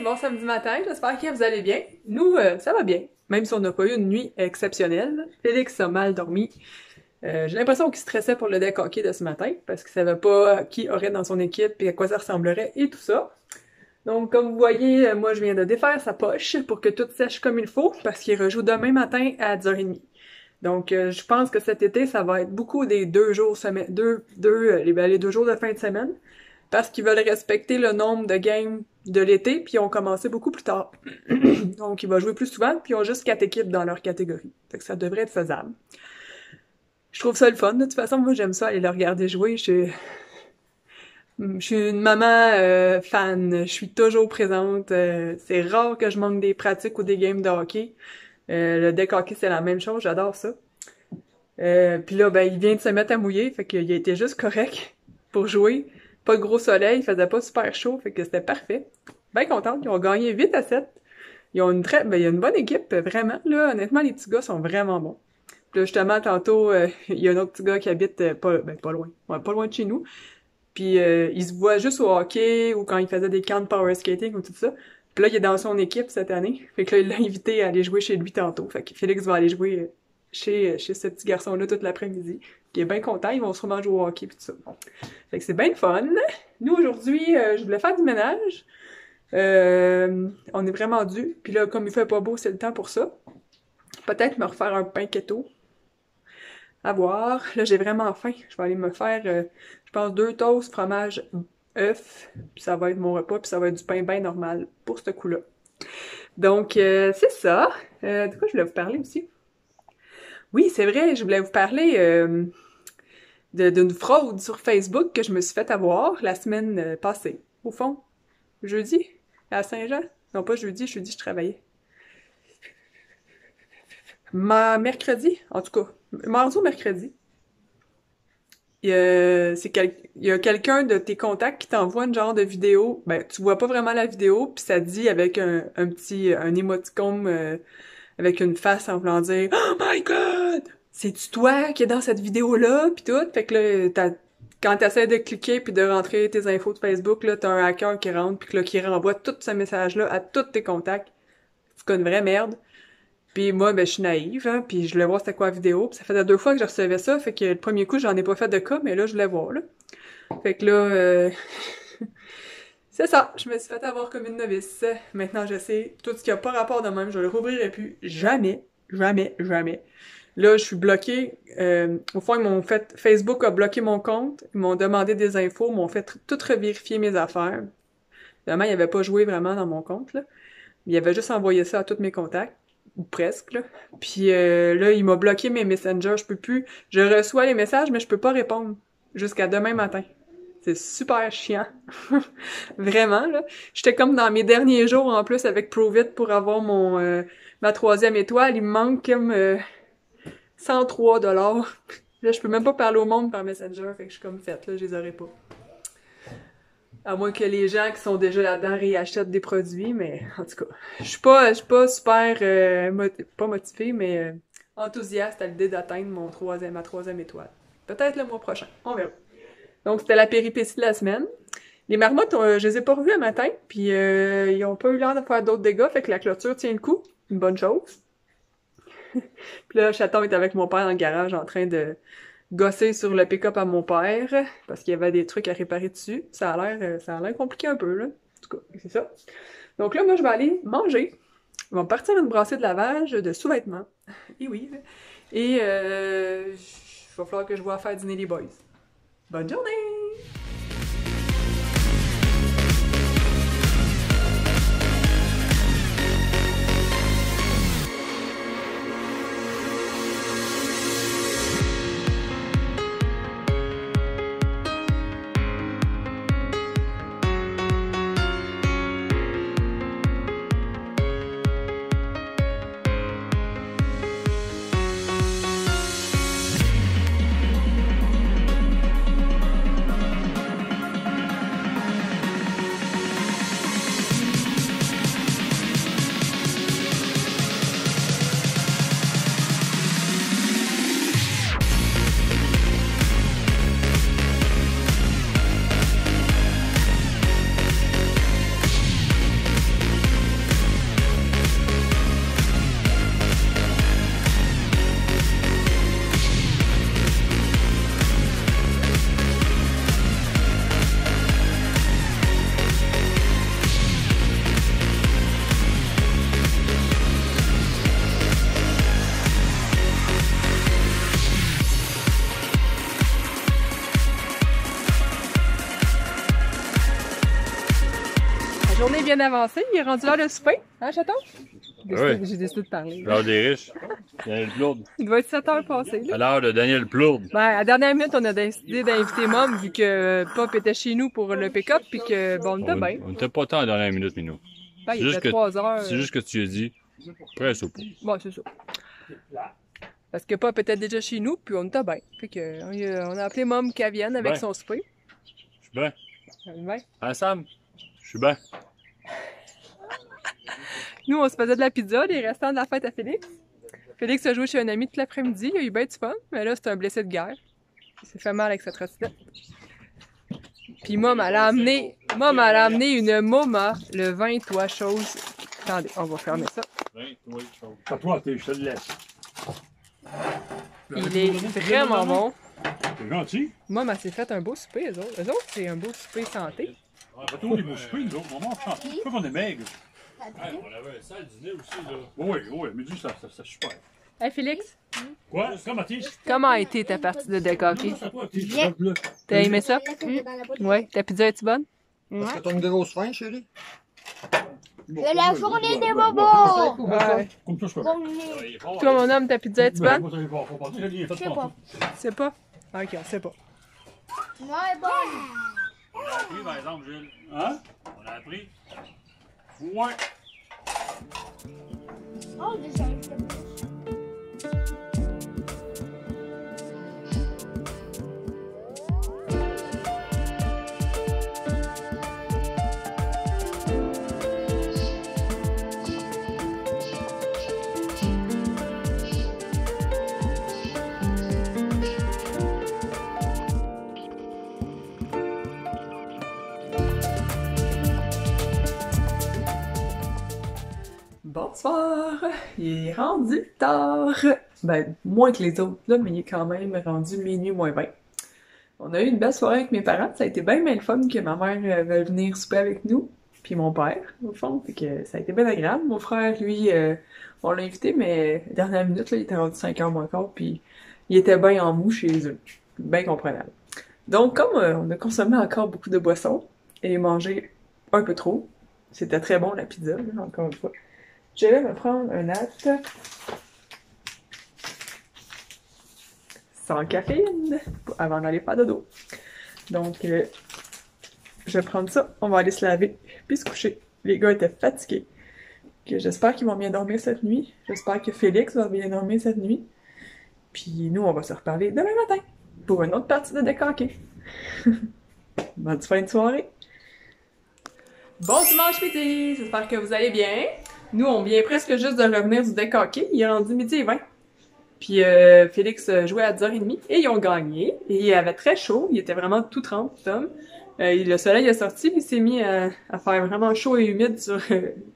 bon samedi matin, j'espère que vous allez bien. Nous, ça va bien, même si on n'a pas eu une nuit exceptionnelle. Félix a mal dormi. J'ai l'impression qu'il stressait pour le deck hockey de ce matin, parce qu'il savait pas qui aurait dans son équipe et à quoi ça ressemblerait et tout ça. Donc, comme vous voyez, moi je viens de défaire sa poche pour que tout sèche comme il faut, parce qu'il rejoue demain matin à 10h30. Donc, je pense que cet été, ça va être beaucoup des 2 jours les 2 jours de fin de semaine, parce qu'ils veulent respecter le nombre de games de l'été, puis ils ont commencé beaucoup plus tard. Donc, il va jouer plus souvent, puis ils ont juste 4 équipes dans leur catégorie. Fait que ça devrait être faisable. Je trouve ça le fun. De toute façon, moi, j'aime ça, aller le regarder jouer. Je suis une maman fan. Je suis toujours présente. C'est rare que je manque des pratiques ou des games de hockey. Le deck hockey, c'est la même chose. J'adore ça. Puis là, ben, il vient de se mettre à mouiller. Fait qu'il a été juste correct pour jouer. Pas de gros soleil. Il faisait pas super chaud. Fait que c'était parfait. Bien contente. Ils ont gagné 8-7. Ils ont il y a une bonne équipe. Vraiment, là. Honnêtement, les petits gars sont vraiment bons. Puis là, justement, tantôt, il y a un autre petit gars qui habite pas loin. Ouais, pas loin de chez nous. Puis il se voit juste au hockey ou quand il faisait des camps de power skating ou tout ça. Puis là, il est dans son équipe cette année. Fait que là, il l'a invité à aller jouer chez lui tantôt. Fait que Félix va aller jouer chez ce petit garçon-là toute l'après-midi. Il est bien content, ils vont sûrement jouer au hockey pis tout ça. Fait que c'est bien fun. Nous, aujourd'hui, je voulais faire du ménage. On est vraiment dû. Puis là, comme il fait pas beau, c'est le temps pour ça. Peut-être me refaire un pain keto. À voir. Là, j'ai vraiment faim. Je vais aller me faire, je pense, 2 toasts, fromage, œuf. Puis ça va être mon repas, puis ça va être du pain bien normal pour ce coup-là. Donc, c'est ça. De quoi je voulais vous parler aussi? Oui, c'est vrai, je voulais vous parler d'une fraude sur Facebook que je me suis fait avoir la semaine passée. Au fond, jeudi, à Saint-Jean. Non, pas jeudi je travaillais. Mercredi, en tout cas, mardi ou mercredi, il y a quelqu'un de tes contacts qui t'envoie une genre de vidéo. Ben, tu vois pas vraiment la vidéo, puis ça dit avec un émoticône avec une face en voulant dire « Oh my God! C'est-tu toi qui est dans cette vidéo-là? » Puis tout. Fait que là, quand t'essaies de cliquer puis de rentrer tes infos de Facebook, là, t'as un hacker qui rentre puis là, qui renvoie tout ce message-là à tous tes contacts. C'est une vraie merde. Puis moi, ben, je suis naïve, hein, puis je voulais voir c'était quoi la vidéo. Puis ça faisait 2 fois que je recevais ça, fait que le premier coup, j'en ai pas fait de cas, mais là, je voulais voir, là. Fait que là, c'est ça, je me suis fait avoir comme une novice. Maintenant, je sais, tout ce qui a pas rapport de même, je le rouvrirai plus. Jamais, jamais, jamais. Là, je suis bloquée. Au fond, Facebook a bloqué mon compte, ils m'ont demandé des infos, m'ont fait tout revérifier mes affaires. Évidemment, il avait pas joué vraiment dans mon compte, là. Il avait juste envoyé ça à tous mes contacts. Ou presque, là. Puis là, il m'a bloqué mes messengers. Je peux plus... Je reçois les messages, mais je peux pas répondre jusqu'à demain matin. C'est super chiant. Vraiment, là. J'étais comme dans mes derniers jours, en plus, avec Provit pour avoir ma 3e étoile. Il me manque comme 103 $. Là, je peux même pas parler au monde par Messenger. Fait que je suis comme faite, là. Je les aurais pas. À moins que les gens qui sont déjà là-dedans réachètent des produits, mais en tout cas, je suis pas super, pas motivée, mais enthousiaste à l'idée d'atteindre ma 3e étoile. Peut-être le mois prochain, on verra. Donc, c'était la péripétie de la semaine. Les marmottes, je les ai pas revues un matin, puis ils ont pas eu l'air de faire d'autres dégâts, fait que la clôture tient le coup, une bonne chose. Puis là, Chaton est avec mon père dans le garage en train de gosser sur le pick-up à mon père, parce qu'il y avait des trucs à réparer dessus. Ça a l'air compliqué un peu, là. En tout cas, c'est ça. Donc là, moi, je vais aller manger. On va partir une brassée de lavage de sous-vêtements. Et oui. Et il va falloir que je vois faire dîner les boys. Bonne journée! bien avancé. Il est rendu l'heure de souper. Hein, chaton? Oui. J'ai décidé de parler. L'heure des riches. Daniel Plourde. Il doit être 7 heures passées. Là. À l'heure de Daniel Plourde. Ben, à la dernière minute, on a décidé d'inviter Mom vu que Pop était chez nous pour le pick-up puis que bon, on était bien. On n'était pas tant à la dernière minute, Minou. Ben, il était 3 heures. C'est juste que tu as dit, presse au pot. Bon, c'est ça. Parce que Pop était déjà chez nous puis on était bien. Fait que on a appelé Mom qu'elle vienne avec son souper. Je suis bien. Ben. Hein, Sam? Je suis bien. Nous, on se faisait de la pizza, les restants de la fête à Félix. Félix a joué chez un ami toute l'après-midi, il a eu bien du fun, mais là, c'est un blessé de guerre. Il s'est fait mal avec sa trottinette. Puis Mom, elle a amené une MoMA, le 20 toi chose. Attendez, on va fermer ça. 20 toi chose. À toi, je te le laisse. Il est vraiment bon. C'est gentil. Mom, elle s'est fait un beau souper, eux autres. Eux autres, c'est un beau souper santé. On pas trop les beaux soupers, nous autres. Maman, on chante. C'est pas qu'on est maigre. On avait un sale dîner aussi, là. Oui, mais dis ça super. Hey Félix, Quoi? C'est comme Mathis? comment a été ta partie de deck hockey? Bien. T'as aimé ça? Ouais. Ta pizza est-tu bonne? Est-ce que t'as une grosse faim, chérie? C'est la journée des bobos! Ouais. Comme ça, je peux. Toi, mon homme, ta pizza est-tu bonne? Je sais pas. C'est pas? Ok, on sait pas. Non, elle est bonne. On a appris, par exemple, Gilles. Hein? On a appris. Ouais. Oh, déjà, Bonsoir! Il est rendu tard! Ben, moins que les autres, là, mais il est quand même rendu minuit moins 20. On a eu une belle soirée avec mes parents, ça a été bien le fun que ma mère veuille venir souper avec nous, puis mon père, au fond, fait que ça a été bien agréable. Mon frère, lui, on l'a invité, mais dernière minute, là, il était rendu 5h moins quart, puis il était bien en mou chez eux. Bien comprenable. Donc, comme on a consommé encore beaucoup de boissons, et mangé un peu trop, c'était très bon la pizza, là, encore une fois. Je vais me prendre un acte sans caféine avant d'aller faire dodo. Donc, je vais prendre ça. On va aller se laver puis se coucher. Les gars étaient fatigués. J'espère qu'ils vont bien dormir cette nuit. J'espère que Félix va bien dormir cette nuit. Puis nous, on va se reparler demain matin pour une autre partie de deck hockey. Bonne fin de soirée. Bon dimanche midi! J'espère que vous allez bien. Nous, on vient presque juste de revenir du deck hockey. Il est rendu midi et 20. Puis Félix jouait à 10h30 et ils ont gagné. Et il avait très chaud. Il était vraiment tout trempe, Tom. Le soleil est sorti, puis il s'est mis à faire vraiment chaud et humide sur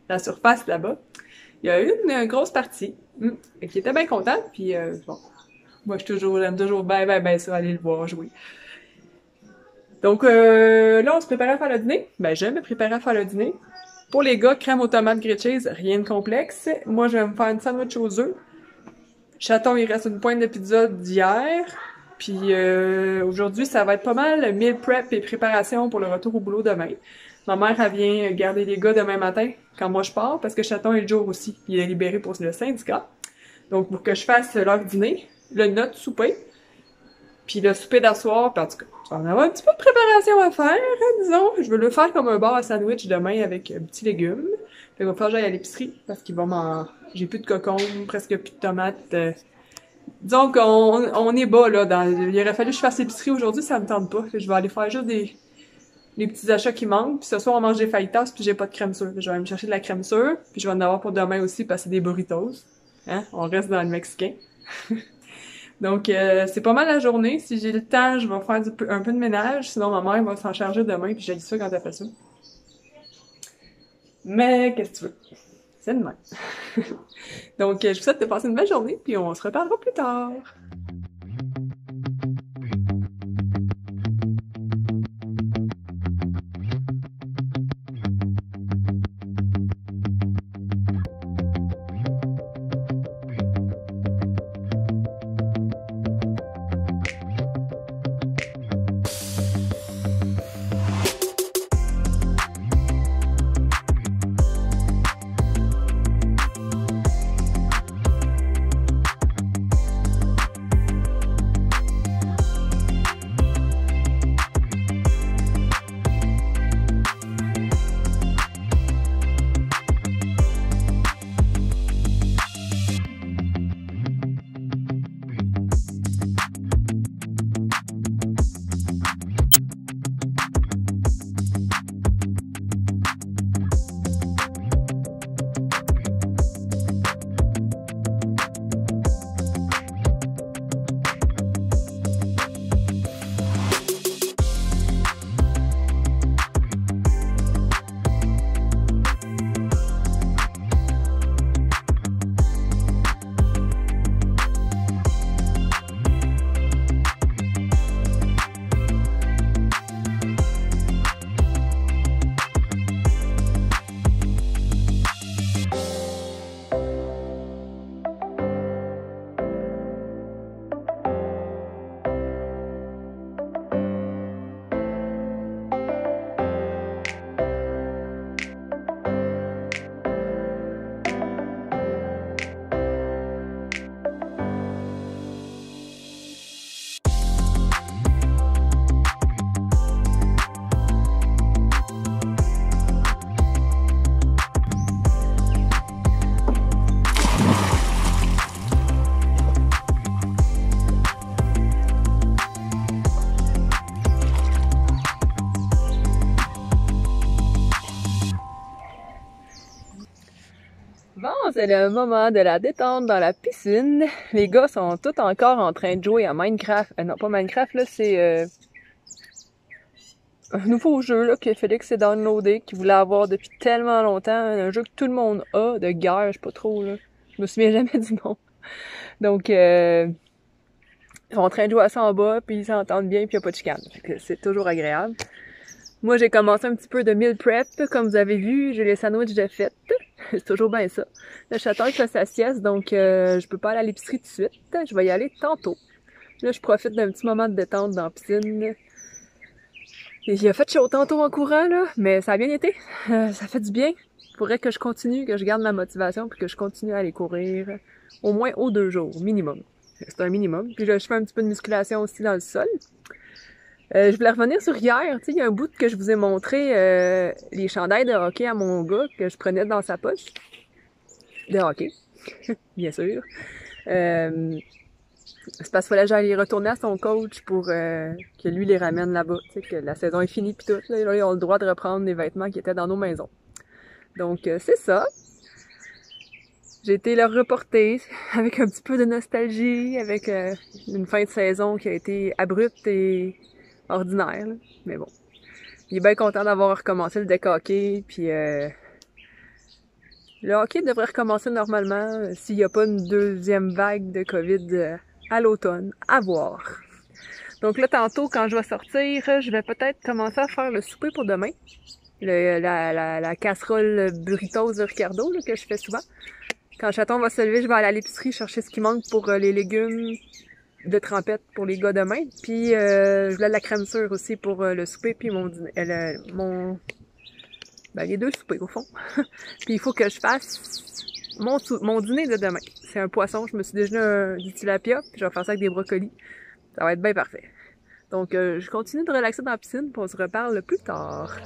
la surface là-bas. Il y a eu une grosse partie. Et qui était bien content. Puis bon, moi j'aime toujours ben ça, aller le voir jouer. Donc là, on se préparait à faire le dîner. Ben, je me préparais à faire le dîner. Pour les gars, crème aux tomates grilled cheese, rien de complexe. Moi, je vais me faire une sandwich aux œufs. Chaton, il reste une pointe de pizza d'hier. Puis aujourd'hui, ça va être pas mal meal prep et préparation pour le retour au boulot demain. Ma mère, elle vient garder les gars demain matin quand moi je pars, parce que Chaton est le jour aussi. Il est libéré pour le syndicat. Donc, pour que je fasse leur dîner, notre souper, puis le souper d'asseoir, puis en tout cas, ça va avoir un petit peu de préparation à faire, disons. Je veux le faire comme un bar à sandwich demain avec petits légumes. Fait qu'il va falloir que j'aille à l'épicerie, parce qu'il va m'en... J'ai plus de cocombes, presque plus de tomates. Disons qu'on est bas, là. Il aurait fallu que je fasse l'épicerie aujourd'hui, ça me tente pas. Fait que je vais aller faire juste les petits achats qui manquent. Puis ce soir, on mange des fajitas, puis j'ai pas de crème sûre. Je vais aller me chercher de la crème sûre, puis je vais en avoir pour demain aussi, parce que c'est des burritos. Hein? On reste dans le mexicain. Donc, c'est pas mal la journée. Si j'ai le temps, je vais faire un peu de ménage. Sinon, ma mère va s'en charger demain, puis j'ai dit ça quand elle fait ça. Mais, qu'est-ce que tu veux? C'est demain. Donc, je vous souhaite de passer une belle journée, puis on se reparlera plus tard. c'est le moment de la détente dans la piscine. Les gars sont tous encore en train de jouer à Minecraft. Non, pas Minecraft, là, c'est un nouveau jeu là, que Félix s'est downloadé, qu'il voulait avoir depuis tellement longtemps. Un jeu que tout le monde a, de guerre, je sais pas trop, là. Je me souviens jamais du nom. Donc, ils sont en train de jouer à ça en bas, puis ils s'entendent bien, puis il n'y a pas de chicane. C'est toujours agréable. Moi, j'ai commencé un petit peu de meal prep. Comme vous avez vu, j'ai les sandwichs de fête. C'est toujours bien ça. Le chaton fait sa sieste, donc je peux pas aller à l'épicerie tout de suite. Je vais y aller tantôt. Là, je profite d'un petit moment de détente dans la piscine. Et il a fait chaud tantôt en courant, là, mais ça a bien été. Ça fait du bien. Il faudrait que je continue, que je garde ma motivation, puis que je continue à aller courir au moins aux 2 jours, minimum. C'est un minimum. Puis là, je fais un petit peu de musculation aussi dans le sol. Je voulais revenir sur hier, tu sais, il y a un bout que je vous ai montré les chandails de hockey à mon gars que je prenais dans sa poche. De hockey, bien sûr. C'est parce qu'il fallait que j'aille retourner à son coach pour que lui les ramène là-bas, tu sais, que la saison est finie pis tout. Là, ils ont le droit de reprendre les vêtements qui étaient dans nos maisons. Donc, c'est ça. J'ai été leur reporter avec un petit peu de nostalgie, avec une fin de saison qui a été abrupte et ordinaire, là. Mais bon. Il est bien content d'avoir recommencé le deck hockey, puis le hockey devrait recommencer normalement s'il n'y a pas une deuxième vague de COVID à l'automne. À voir. Donc là, tantôt, quand je vais sortir, je vais peut-être commencer à faire le souper pour demain. La casserole burritos de Ricardo, là, que je fais souvent. Quand le chaton va se lever, je vais aller à l'épicerie chercher ce qui manque pour les légumes de trempette pour les gars demain. Puis je voulais de la crème sure aussi pour le souper, puis mon dîner. Les 2 soupers au fond. Puis il faut que je fasse mon dîner de demain. C'est un poisson, je me suis déjeuné du tilapia, puis je vais faire ça avec des brocolis. Ça va être bien parfait. Donc je continue de relaxer dans la piscine, puis on se reparle plus tard.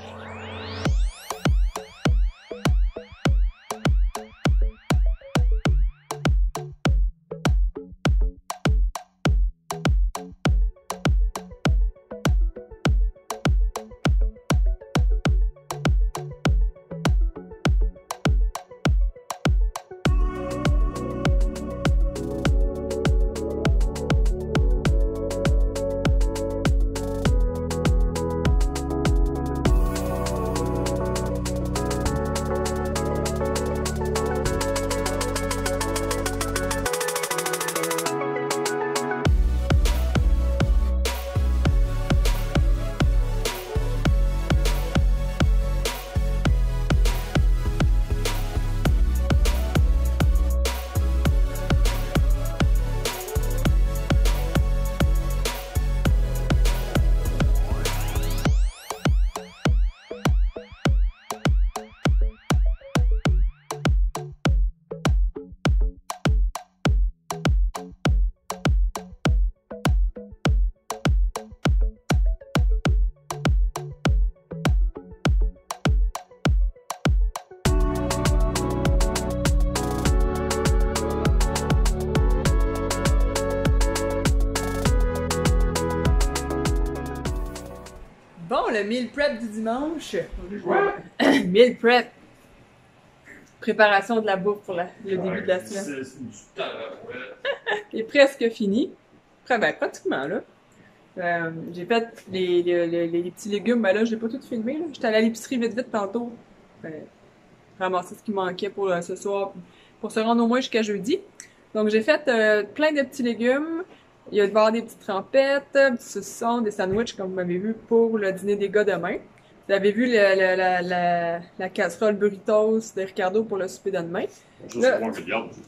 Bon, le meal prep du dimanche. Meal prep. Préparation de la bouffe pour le début de la semaine. Il est presque fini. Pratiquement, là. J'ai fait les petits légumes. Ben là, j'ai pas tout filmé, là. J'étais allée à l'épicerie vite tantôt. Ramasser ce qui manquait pour ce soir. Pour se rendre au moins jusqu'à jeudi. Donc, j'ai fait plein de petits légumes. Il va y avoir des petites trempettes, des saucissons, des sandwichs, comme vous m'avez vu, pour le dîner des gars demain. Vous avez vu la casserole burritos de Ricardo pour le souper de demain. Là,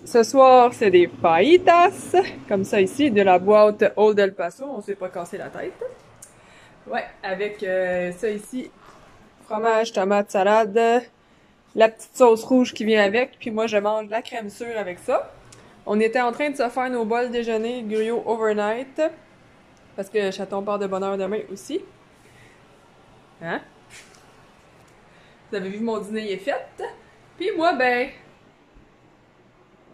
ce soir, c'est des fajitas, comme ça ici, de la boîte Old El Paso. On s'est pas cassé la tête. Ouais, avec ça ici, fromage, tomate, salade, la petite sauce rouge qui vient avec, puis moi, je mange la crème sure avec ça. On était en train de se faire nos bols déjeuner griot overnight. Parce que le chaton part de bonne heure demain aussi. Hein? Vous avez vu, mon dîner il est fait. Puis moi, ben...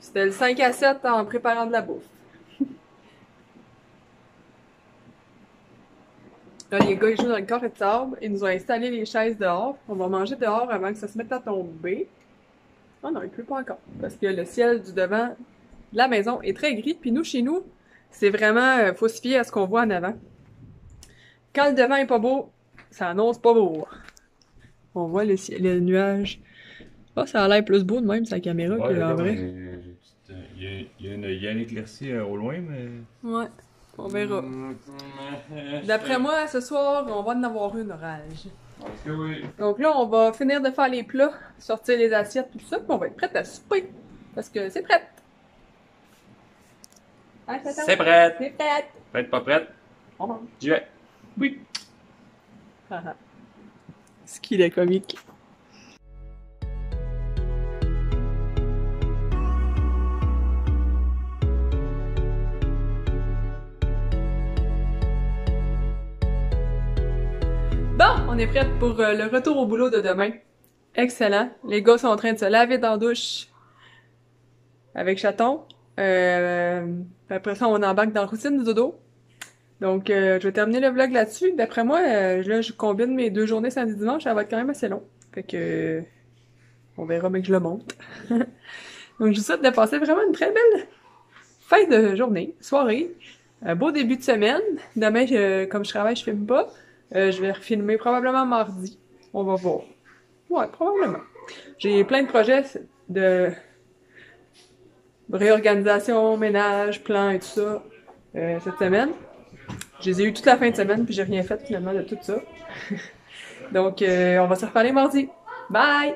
c'était le 5 à 7 en préparant de la bouffe. Là, les gars, ils jouent dans le carré de sable. Ils nous ont installé les chaises dehors. On va manger dehors avant que ça se mette à tomber. Oh non, il pleut pas encore. Parce que le ciel du devant de la maison est très gris. Puis nous, chez nous, c'est vraiment... faut se fier à ce qu'on voit en avant. Quand le devant est pas beau, ça annonce pas beau. On voit le nuage. Oh, ça a l'air plus beau de même, sa caméra, Ouais, qu'en vrai. Il y a une éclaircie au loin, mais. Ouais, on verra. D'après moi, ce soir, on va en avoir une orage. Parce que oui. Donc là, on va finir de faire les plats, sortir les assiettes, tout ça, puis on va être prête à souper. Parce que c'est prête. Hein, C'est prête. C'est prête. Prête, pas prête? On mange. J'y vais. Oui. Ce qu'il est comique. Bon, on est prête pour le retour au boulot de demain. Excellent. Les gars sont en train de se laver dans la douche avec chaton. Après ça, on embarque dans la routine du dodo. Donc, je vais terminer le vlog là-dessus. D'après moi, là, je combine mes 2 journées samedi dimanche, ça va être quand même assez long. Fait que, on verra mais que je le monte. Donc, je vous souhaite de passer vraiment une très belle fin de journée, soirée. Un beau début de semaine. Demain, comme je travaille, je filme pas. Je vais refilmer probablement mardi. On va voir. Ouais, probablement. J'ai plein de projets de réorganisation, ménage, plan et tout ça cette semaine. Je les ai eu toute la fin de semaine, puis j'ai rien fait finalement de tout ça. Donc, on va se reparler mardi. Bye!